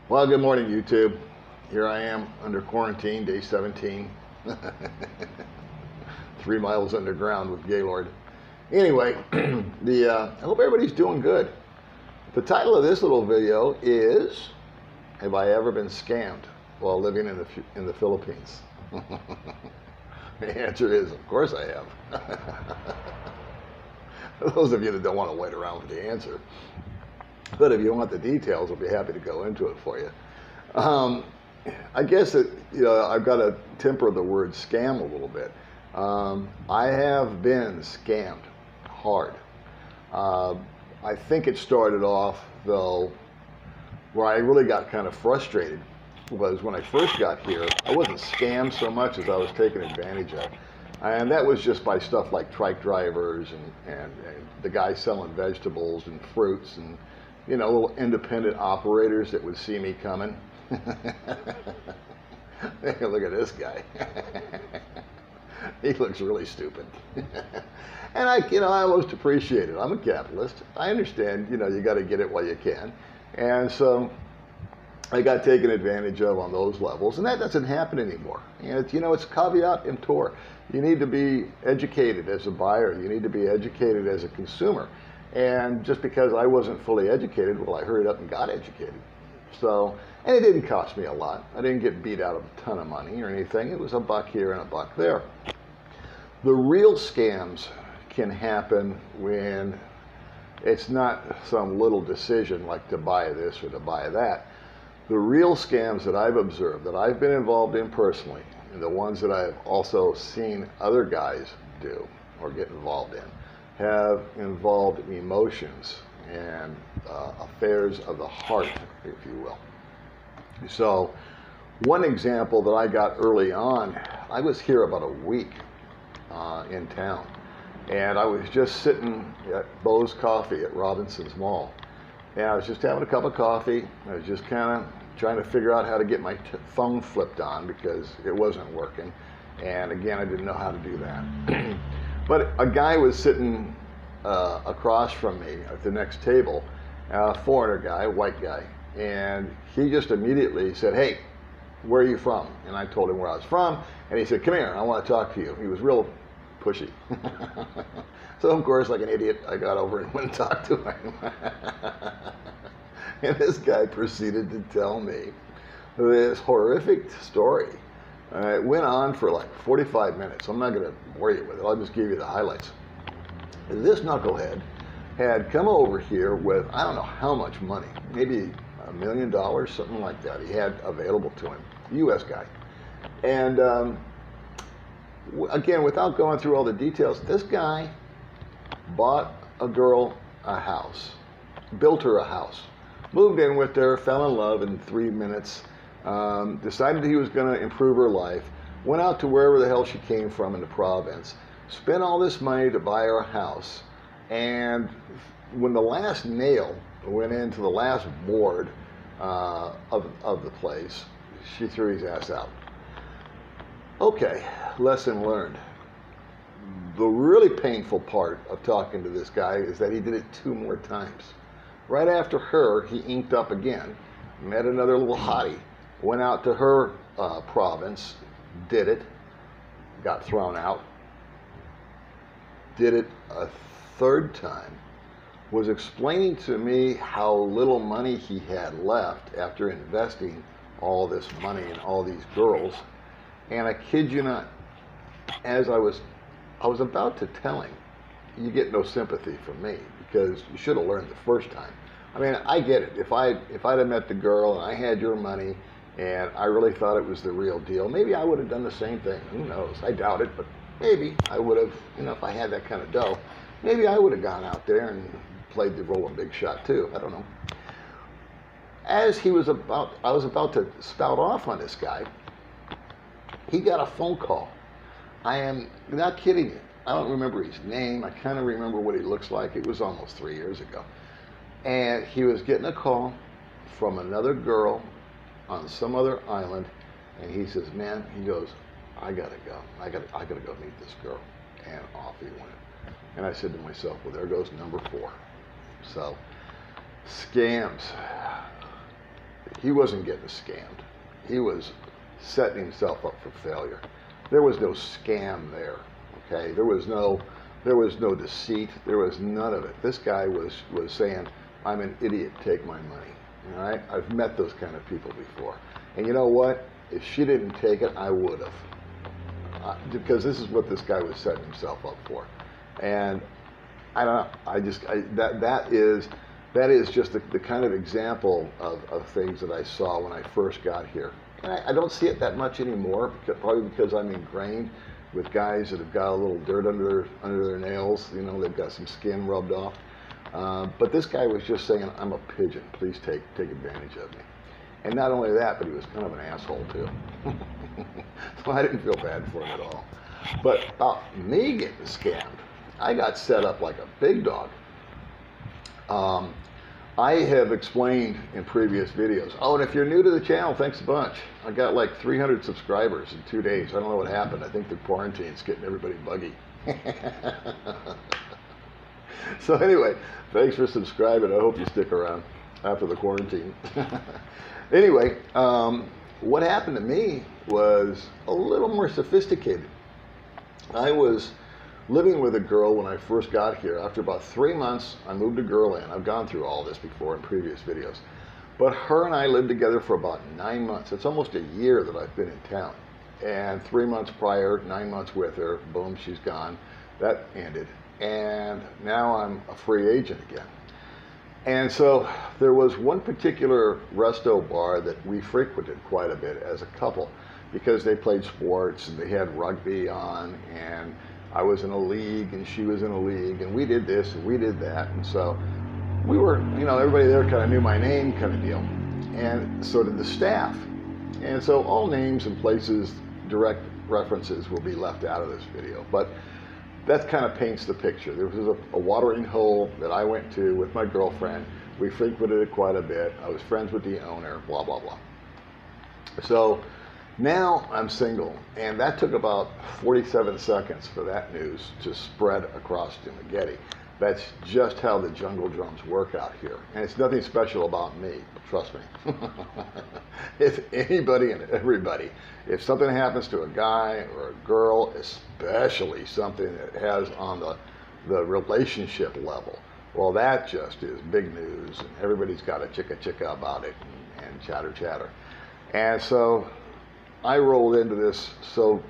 Well, good morning, YouTube. Here I am under quarantine, day 17. 3 miles underground with Gaylord. Anyway, I hope everybody's doing good. The title of this little video is, have I ever been scammed while living in the Philippines? The answer is, of course I have. For those of you that don't want to wait around for the answer. But if you want the details, I'll be happy to go into it for you. I guess that, I've got to temper the word scam a little bit. I have been scammed hard. I think it started off, though, where I really got kind of frustrated was when I first got here. I wasn't scammed so much as I was taken advantage of. And that was just by stuff like trike drivers and the guys selling vegetables and fruits and, little independent operators that would see me coming. Look at this guy. He looks really stupid. And I almost appreciate it. I'm a capitalist. I understand, you got to get it while you can. And so I got taken advantage of on those levels, and that doesn't happen anymore. And it's caveat emptor. You need to be educated as a buyer. You need to be educated as a consumer. And just because I wasn't fully educated, well, I hurried up and got educated. So, and it didn't cost me a lot. I didn't get beat out of a ton of money or anything. It was a buck here and a buck there. The real scams can happen when it's not some little decision like to buy this or to buy that. The real scams that I've observed, that I've been involved in personally, and the ones that I've also seen other guys do or get involved in, have involved emotions and affairs of the heart, if you will. So one example that I got early on, I was here about a week in town, and I was just sitting at Bo's Coffee at Robinson's Mall, and I was just having a cup of coffee. I was just kind of trying to figure out how to get my phone flipped on because it wasn't working, and again, I didn't know how to do that. But a guy was sitting across from me at the next table, a foreigner guy, white guy, and he just immediately said, "Hey, where are you from?" And I told him where I was from, and he said, "Come here, I want to talk to you." He was real pushy. So of course, like an idiot, I got over and went and talked to him. And this guy proceeded to tell me this horrific story. It went on for like 45 minutes. I'm not going to bore you with it. I'll just give you the highlights. This knucklehead had come over here with, I don't know how much money, maybe $1 million, something like that he had available to him, U.S. guy. And again, without going through all the details, this guy bought a girl a house, built her a house, moved in with her, fell in love in 3 minutes, decided he was going to improve her life, went out to wherever the hell she came from in the province, spent all this money to buy her a house, and when the last nail went into the last board of the place, she threw his ass out. Okay, lesson learned. The really painful part of talking to this guy is that he did it 2 more times. Right after her, he inked up again, met another little hottie, went out to her province, did it, got thrown out, did it a 3rd time, was explaining to me how little money he had left after investing all this money in all these girls. And I kid you not, as I was about to tell him, you get no sympathy from me because you should have learned the first time. I mean, I get it. If I'd have met the girl and I had your money and I really thought it was the real deal, maybe I would have done the same thing. Who knows? I doubt it, but maybe I would have, if I had that kind of dough, maybe I would have gone out there and played the role of big shot too. I don't know. As I was about to spout off on this guy, he got a phone call. I am not kidding you. I don't remember his name. I kind of remember what he looks like. It was almost 3 years ago. And he was getting a call from another girl on some other island. And he says, "Man," he goes, "I gotta go. I gotta go meet this girl." And off he went. And I said to myself, well, there goes number 4. So, scams. He wasn't getting scammed. He was setting himself up for failure. There was no scam there. Okay, there was no deceit. There was none of it. This guy was saying, "I'm an idiot. Take my money." All right, I've met those kind of people before, and you know what? If she didn't take it, I would have, because this is what this guy was setting himself up for, and I don't know. That is just the kind of example of things that I saw when I first got here. And I don't see it that much anymore, probably because I'm ingrained with guys that have got a little dirt under their nails. You know, they've got some skin rubbed off. But this guy was just saying, "I'm a pigeon. Please take advantage of me." And not only that, but he was kind of an asshole too. So I didn't feel bad for him at all. But about me getting scammed, I got set up like a big dog. I have explained in previous videos. Oh, and if you're new to the channel, thanks a bunch. I got like 300 subscribers in 2 days. I don't know what happened. I think the quarantine's getting everybody buggy. So anyway, thanks for subscribing. I hope you stick around after the quarantine. Anyway, what happened to me was a little more sophisticated. I was living with a girl when I first got here. After about 3 months, I moved a girl in. I've gone through all this before in previous videos. But her and I lived together for about 9 months. It's almost a year that I've been in town. And 3 months prior, 9 months with her, boom, she's gone. That ended. And now I'm a free agent again. And so there was one particular resto bar that we frequented quite a bit as a couple, because they played sports and they had rugby on, and I was in a league and she was in a league, and we did this and we did that. And so we were, you know, everybody there kind of knew my name kind of deal. And so did the staff. And so all names and places, direct references will be left out of this video. But that kind of paints the picture. There was a watering hole that I went to with my girlfriend. We frequented it quite a bit. I was friends with the owner, blah, blah, blah. So now I'm single, and that took about 47 seconds for that news to spread across Dumaguete. That's just how the jungle drums work out here. And it's nothing special about me, trust me. It's anybody and everybody. If something happens to a guy or a girl, especially something that has on the relationship level, well, that just is big news, and everybody's got a chicka about it and chatter chatter. And so I rolled into this this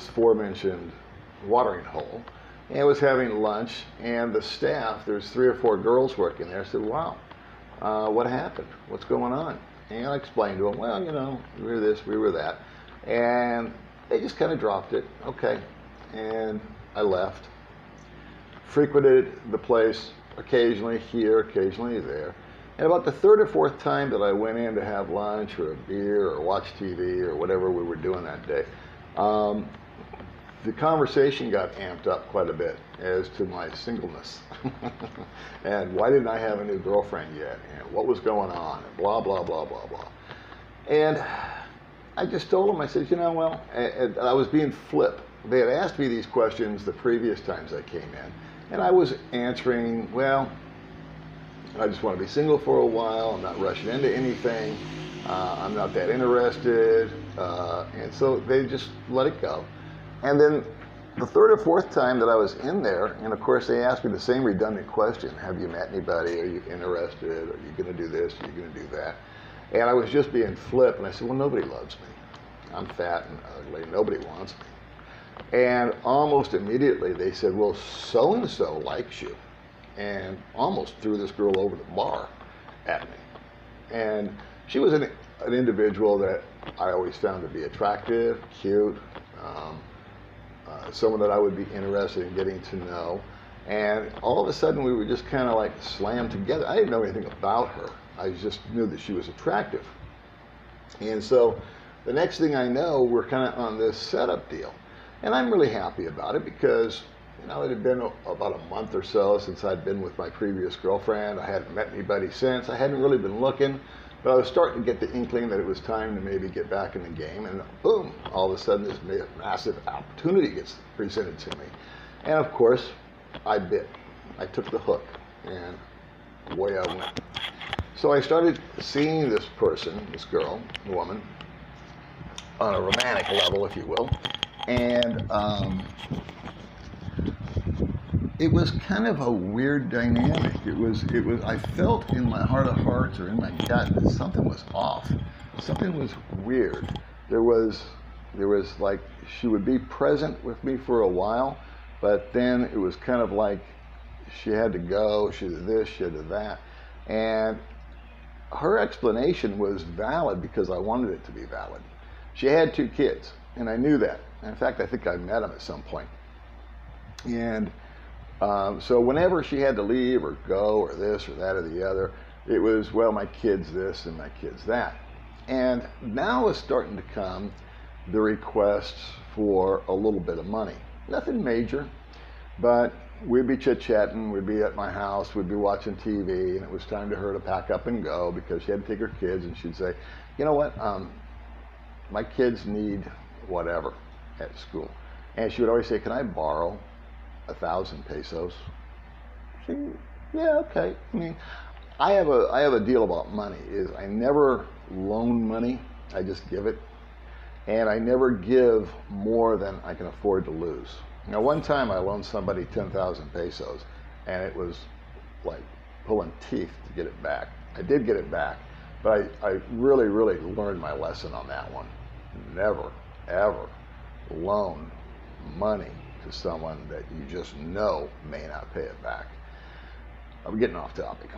aforementioned watering hole, and was having lunch, and the staff, there's 3 or 4 girls working there, said, "Wow, what happened? What's going on?" And I explained to them, "Well, you know, we were this, we were that." And they just kind of dropped it. Okay. And I left. Frequented the place occasionally here, occasionally there. And about the 3rd or 4th time that I went in to have lunch or a beer or watch TV or whatever we were doing that day, the conversation got amped up quite a bit as to my singleness. And why didn't I have a new girlfriend yet? And what was going on? And blah, blah, blah, blah, blah. And I just told them, I said, you know, well, and I was being flip. They had asked me these questions the previous times I came in. And I was answering, well, I just want to be single for a while. I'm not rushing into anything. I'm not that interested. And so they just let it go. And then the 3rd or 4th time that I was in there, and of course they asked me the same redundant question: have you met anybody? Are you interested? Are you going to do this? Are you going to do that? And I was just being flip, and I said, well, nobody loves me. I'm fat and ugly. Nobody wants me. And almost immediately they said, well, so-and-so likes you. And almost threw this girl over the bar at me. And she was an individual that I always found to be attractive, cute, someone that I would be interested in getting to know. And all of a sudden we were just kind of like slammed together. I didn't know anything about her. I just knew that she was attractive. And so the next thing I know, we're kind of on this setup deal. And I'm really happy about it because, you know, it had been about a month or so since I'd been with my previous girlfriend. I hadn't met anybody since. I hadn't really been looking. But I was starting to get the inkling that it was time to maybe get back in the game, and boom, all of a sudden this massive opportunity gets presented to me. And of course, I bit. I took the hook, and away I went. So I started seeing this person, this girl, woman, on a romantic level, if you will, and it was kind of a weird dynamic. It was. I felt in my heart of hearts, or in my gut, that something was off. Something was weird. There was like, she would be present with me for a while, but then it was kind of like she had to go. She did this. She did that, and her explanation was valid because I wanted it to be valid. She had 2 kids, and I knew that. In fact, I think I met them at some point. And so whenever she had to leave or go or this or that or the other, it was, well, my kid's this and my kid's that. And now is starting to come the requests for a little bit of money. Nothing major, but we'd be chit-chatting, we'd be at my house, we'd be watching TV, and it was time to her to pack up and go because she had to take her kids, and she'd say, you know what, my kids need whatever at school. And she would always say, can I borrow 1,000 pesos? She, yeah, okay. I mean, I have a deal about money, is I never loan money, I just give it. And I never give more than I can afford to lose. Now, one time I loaned somebody 10,000 pesos, and it was like pulling teeth to get it back. I did get it back, but I really, really learned my lesson on that one. Never, ever loan money to someone that you just know may not pay it back. I'm getting off topic.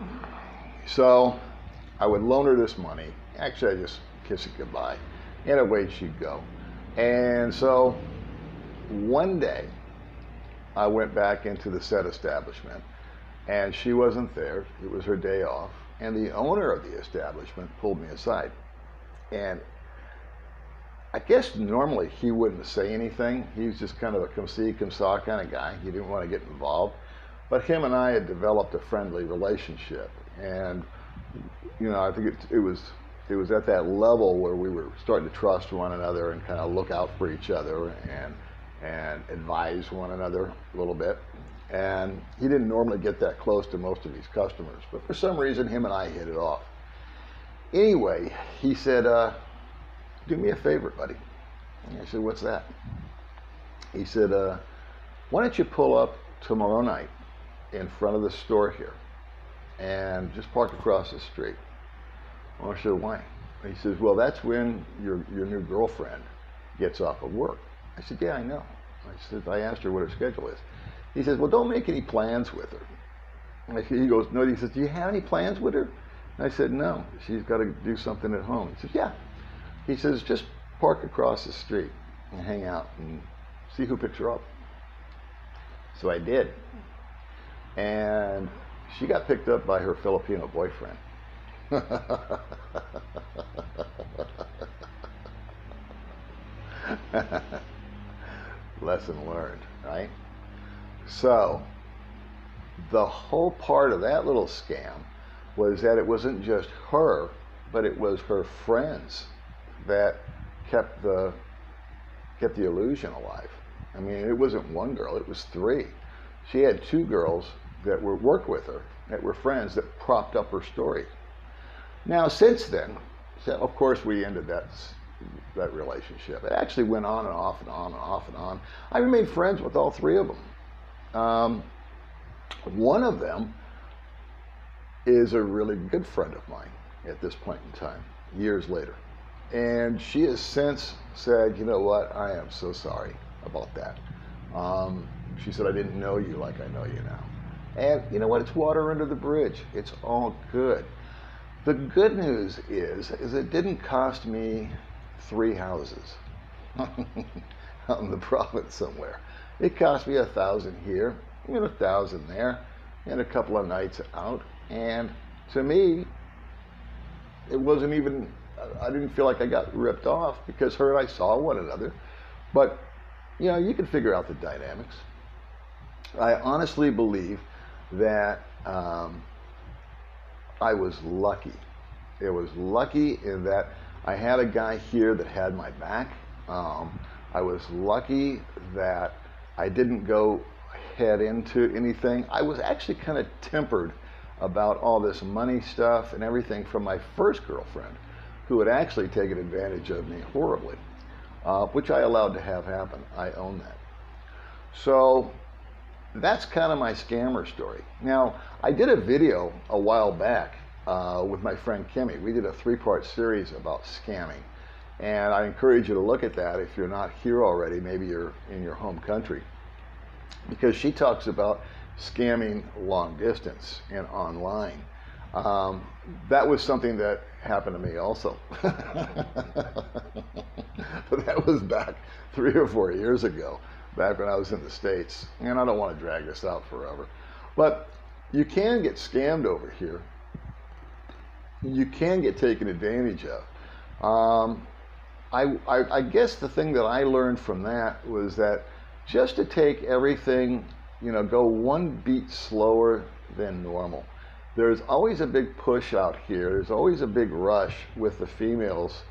So I would loan her this money. Actually, I just kiss it goodbye, and away she'd go. And so one day I went back into the set establishment, and she wasn't there. It was her day off, and the owner of the establishment pulled me aside. And I guess normally he wouldn't say anything. He's just kind of a come see, come saw kind of guy. He didn't want to get involved. But him and I had developed a friendly relationship. And, you know, I think it was at that level where we were starting to trust one another and kind of look out for each other and advise one another a little bit. And he didn't normally get that close to most of his customers. But for some reason, him and I hit it off. Anyway, he said, do me a favor, buddy. And I said, what's that? He said, why don't you pull up tomorrow night in front of the store here and just park across the street? Well, I said, why? He says, well, that's when your new girlfriend gets off of work. I said, yeah, I know. I said, I asked her what her schedule is. He says, well, don't make any plans with her. And he goes, no. He says, do you have any plans with her? And I said, no. She's got to do something at home. He says, yeah. He says, just park across the street and hang out and see who picks her up. So I did. And she got picked up by her Filipino boyfriend. Lesson learned, right? So the whole part of that little scam was that it wasn't just her, but it was her friends that kept the illusion alive. I mean, it wasn't one girl, it was 3. She had 2 girls that worked with her, that were friends, that propped up her story. Now, since then, of course, we ended that relationship. It actually went on and off and on and off and on. I remained friends with all 3 of them. One of them is a really good friend of mine at this point in time, years later. And she has since said, you know what, I am so sorry about that. She said, I didn't know you like I know you now. And you know what, it's water under the bridge. It's all good. The good news is it didn't cost me 3 houses out in the province somewhere. It cost me 1,000 here, 1,000 there, and a couple of nights out. And to me, it wasn't even, I didn't feel like I got ripped off because her and I saw one another. But, you know, you can figure out the dynamics. I honestly believe that I was lucky. It was lucky in that I had a guy here that had my back. I was lucky that I didn't go head into anything. I was actually kind of tempered about all this money stuff and everything from my first girlfriend, who had actually taken advantage of me horribly, which I allowed to have happen. I own that. So that's kind of my scammer story. Now, I did a video a while back with my friend Kimmy. We did a 3-part series about scamming. And I encourage you to look at that if you're not here already. Maybe you're in your home country. Because she talks about scamming long distance and online. That was something that happened to me also. But that was back 3 or 4 years ago, back when I was in the States. And I don't want to drag this out forever. But you can get scammed over here. You can get taken advantage of. I guess the thing that I learned from that was that just to take everything, go one beat slower than normal. There's always a big push out here. There's always a big rush with the females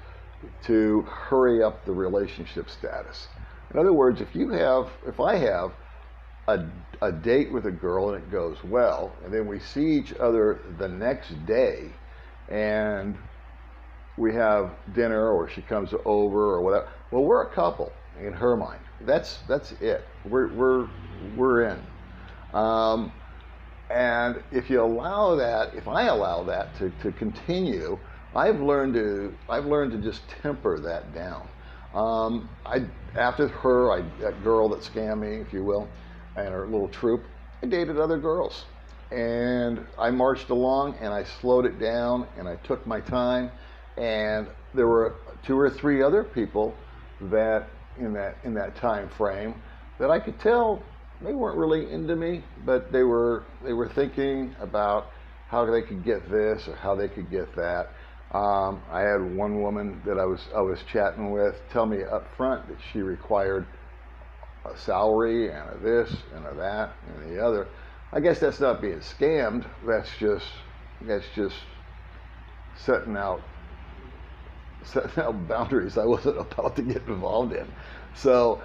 to hurry up the relationship status. In other words, if I have a date with a girl and it goes well, and then we see each other the next day, and we have dinner, or she comes over, or whatever. Well, we're a couple in her mind. That's it. We're in. And if I allow that to continue, I've learned to just temper that down. After her, that girl that scammed me, if you will, and her little troop, I dated other girls, and I marched along, and I slowed it down, and I took my time. And there were 2 or 3 other people that in that time frame that I could tell they weren't really into me, but they were thinking about how they could get this or how they could get that. I had one woman that I was chatting with tell me up front that she required a salary and a this and a that and the other. I guess that's not being scammed. That's just setting out boundaries I wasn't about to get involved in. So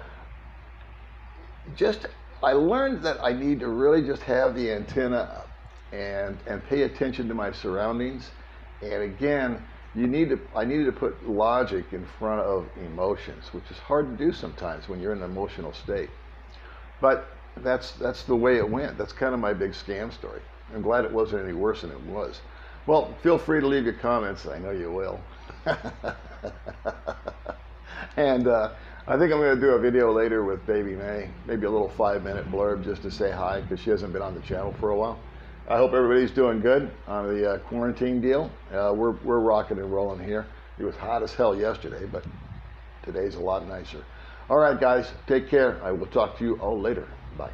I learned that I need to really just have the antenna up and pay attention to my surroundings. And again, I needed to put logic in front of emotions, which is hard to do sometimes when you're in an emotional state. But that's the way it went. That's kind of my big scam story. I'm glad it wasn't any worse than it was. Well, feel free to leave your comments. I know you will. And I think I'm going to do a video later with Baby May, maybe a little 5-minute blurb just to say hi, because she hasn't been on the channel for a while. I hope everybody's doing good on the quarantine deal. We're rocking and rolling here. It was hot as hell yesterday, but today's a lot nicer. All right, guys, take care. I will talk to you all later. Bye.